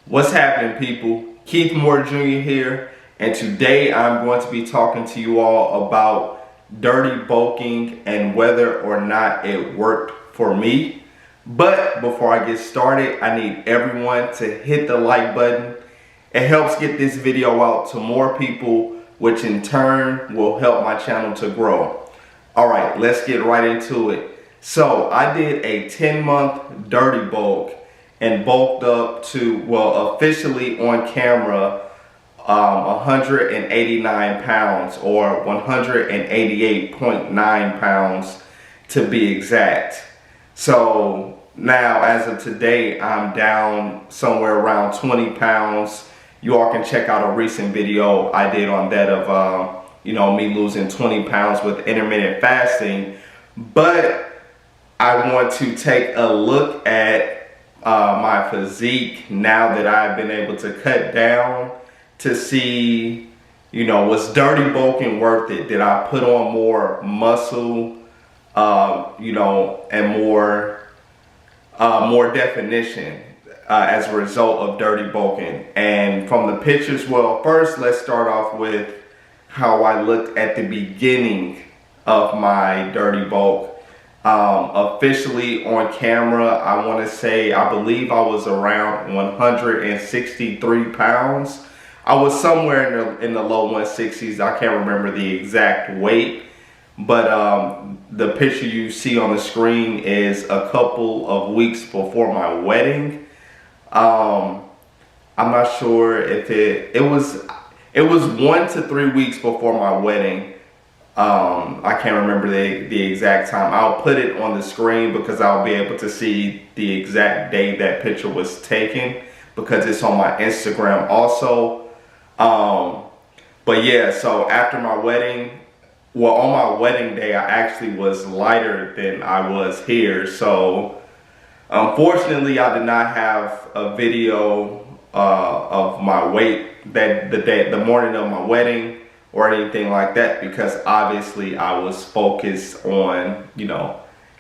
What's happening, people? Keith Moore Jr. here, and today I'm going to be talking to you all about dirty bulking and whether or not it worked for me. But before I get started, I need everyone to hit the like button. It helps get this video out to more people, which in turn will help my channel to grow. All right, let's get right into it. So I did a 10-month dirty bulk and bulked up to, well, officially on camera, 189 pounds, or 188.9 pounds to be exact. So now, as of today, I'm down somewhere around 20 pounds. You all can check out a recent video I did on that of, me losing 20 pounds with intermittent fasting. But I want to take a look at my physique now that I've been able to cut down, to see, was dirty bulking worth it? Did I put on more muscle, and more definition as a result of dirty bulking? And from the pictures, well, first let's start off with how I looked at the beginning of my dirty bulk. Officially on camera, I want to say, I believe I was around 163 pounds. I was somewhere in the low 160s. I can't remember the exact weight, but the picture you see on the screen is a couple of weeks before my wedding. I'm not sure if it was 1 to 3 weeks before my wedding. I can't remember the exact time. I'll put it on the screen because I'll be able to see the exact day that picture was taken, because it's on my Instagram also. But yeah, so after my wedding, well, on my wedding day, I actually was lighter than I was here. So unfortunately, I did not have a video of my weight the morning of my wedding or anything like that, because obviously I was focused on,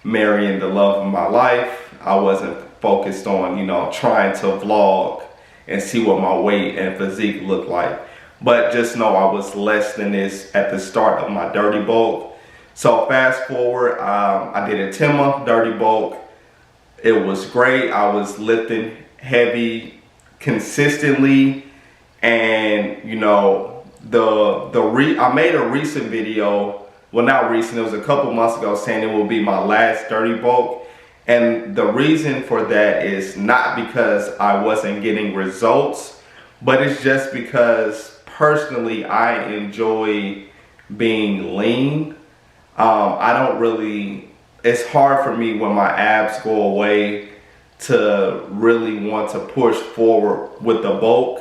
marrying the love of my life. I wasn't focused on, trying to vlog and see what my weight and physique looked like. But just know I was less than this at the start of my dirty bulk. So fast forward, I did a 10-month dirty bulk. It was great. I was lifting heavy consistently, and I made a recent video, well, not recent, it was a couple months ago, saying it will be my last dirty bulk. And the reason for that is not because I wasn't getting results, but it's just because personally I enjoy being lean. It's hard for me when my abs go away to really want to push forward with the bulk.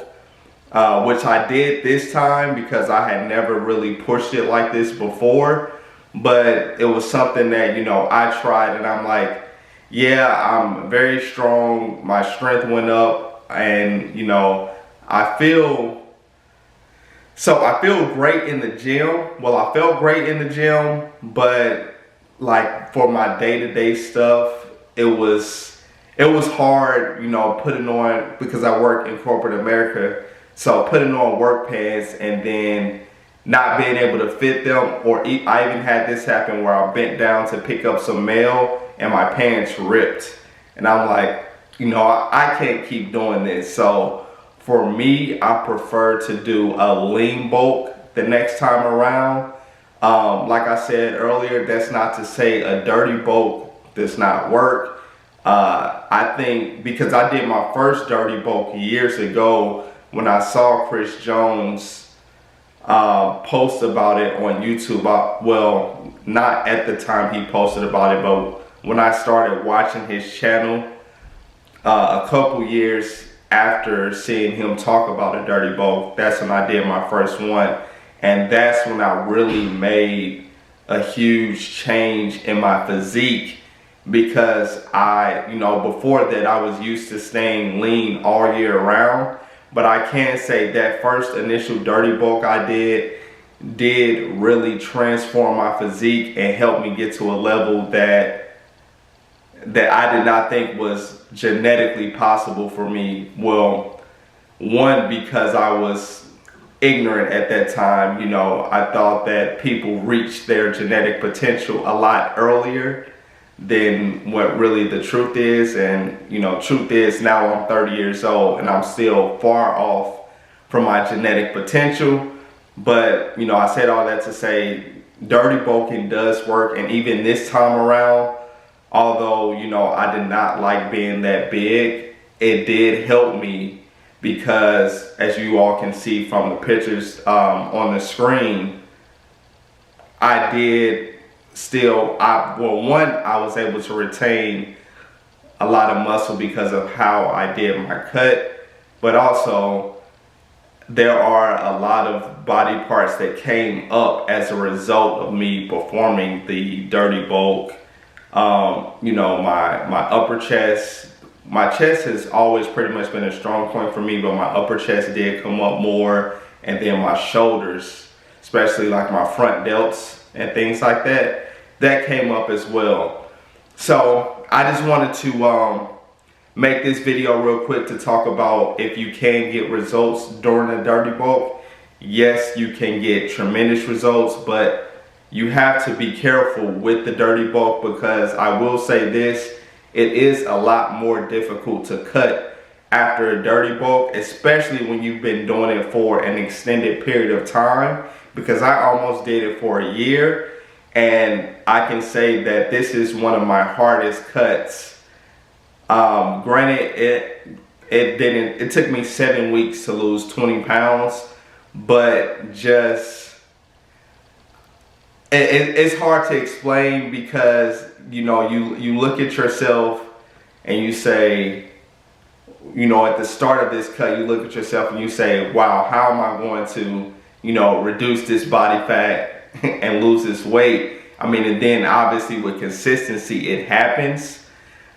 Which I did this time because I had never really pushed it like this before. But it was something that, I tried, and I'm like, yeah, I'm very strong. My strength went up, and, I feel great in the gym. Well, I felt great in the gym, but like for my day-to-day stuff, it was hard, putting on, because I work in corporate America. So putting on work pants and then not being able to fit them, or I even had this happen where I bent down to pick up some mail and my pants ripped. And I'm like, I can't keep doing this. So for me, I prefer to do a lean bulk the next time around. Like I said earlier, that's not to say a dirty bulk does not work. I think because I did my first dirty bulk years ago, when I saw Chris Jones post about it on YouTube, well, not at the time he posted about it, but when I started watching his channel a couple years after seeing him talk about a dirty bulk, that's when I did my first one. And that's when I really made a huge change in my physique, because before that I was used to staying lean all year round. But I can say that first initial dirty bulk I did really transform my physique and help me get to a level that I did not think was genetically possible for me. Well, One, because I was ignorant at that time. You know, I thought that people reached their genetic potential a lot earlier than what really the truth is. And you know, truth is, now I'm 30 years old and I'm still far off from my genetic potential. But you know, I said all that to say dirty bulking does work. And even this time around, although you know I did not like being that big, it did help me, because as you all can see from the pictures on the screen, I did still, one, I was able to retain a lot of muscle because of how I did my cut, but also there are a lot of body parts that came up as a result of me performing the dirty bulk. You know, my upper chest, my chest has always pretty much been a strong point for me, but my upper chest did come up more, and then my shoulders, especially like my front delts and things like that, that came up as well. So I just wanted to make this video real quick to talk about if you can get results during a dirty bulk. Yes, you can get tremendous results, but you have to be careful with the dirty bulk, because I will say this, it is a lot more difficult to cut after a dirty bulk, especially when you've been doing it for an extended period of time, because I almost did it for a year, and I can say that this is one of my hardest cuts. Granted, it took me 7 weeks to lose 20 pounds, but just, it's hard to explain, because you know, you look at yourself and you say, you know, at the start of this cut, you look at yourself and you say, wow, how am I going to, you know, reduce this body fat and lose this weight? I mean, and then obviously with consistency, it happens.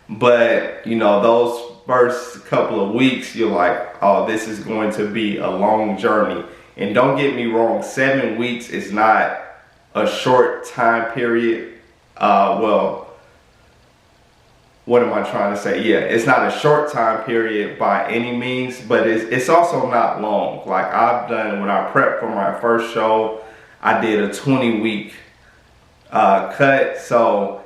But, you know, those first couple of weeks, you're like, oh, this is going to be a long journey. And don't get me wrong, 7 weeks is not a short time period. Well, what am I trying to say? Yeah, it's not a short time period by any means, but it's also not long. Like I've done, when I prepped for my first show, I did a 20-week cut. So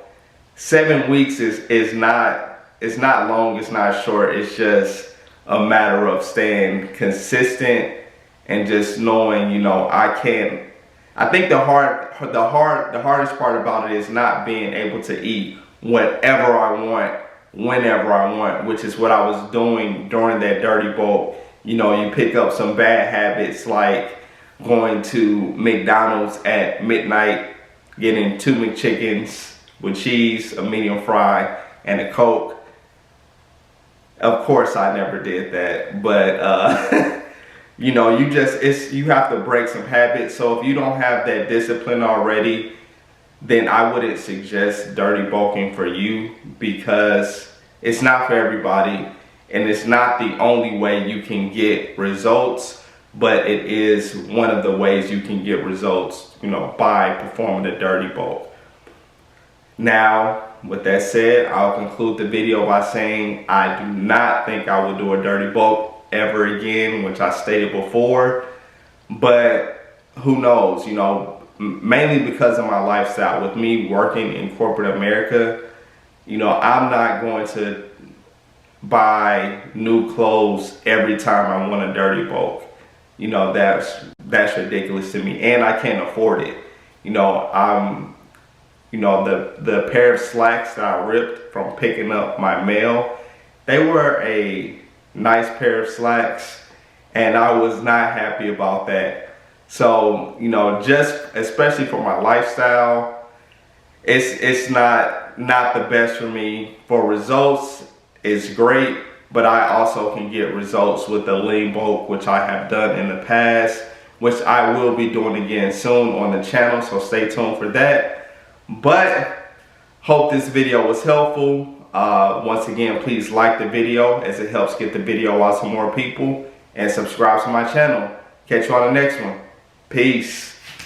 7 weeks is not, it's not long, it's not short. It's just a matter of staying consistent and just knowing, you know, I think the hardest part about it is not being able to eat whatever I want, whenever I want, which is what I was doing during that dirty bulk. You know, you pick up some bad habits like going to McDonald's at midnight, getting 2 McChickens with cheese, a medium fry, and a Coke. Of course, I never did that, but you know, you have to break some habits. So if you don't have that discipline already, then I wouldn't suggest dirty bulking for you, because it's not for everybody, and it's not the only way you can get results, but it is one of the ways you can get results, you know, by performing a dirty bulk. Now, with that said, I'll conclude the video by saying I do not think I will do a dirty bulk ever again, which I stated before, but who knows, you know, mainly because of my lifestyle. With me working in corporate America, you know, I'm not going to buy new clothes every time I want a dirty bulk. You know, that's ridiculous to me, and I can't afford it. You know, you know, the pair of slacks that I ripped from picking up my mail, they were a nice pair of slacks, and I was not happy about that. So, you know, just especially for my lifestyle, it's not the best for me. For results, it's great, but I also can get results with the lean bulk, which I have done in the past, which I will be doing again soon on the channel, so stay tuned for that. But hope this video was helpful. Once again, please like the video, as it helps get the video out to more people, and subscribe to my channel. Catch you on the next one. Peace.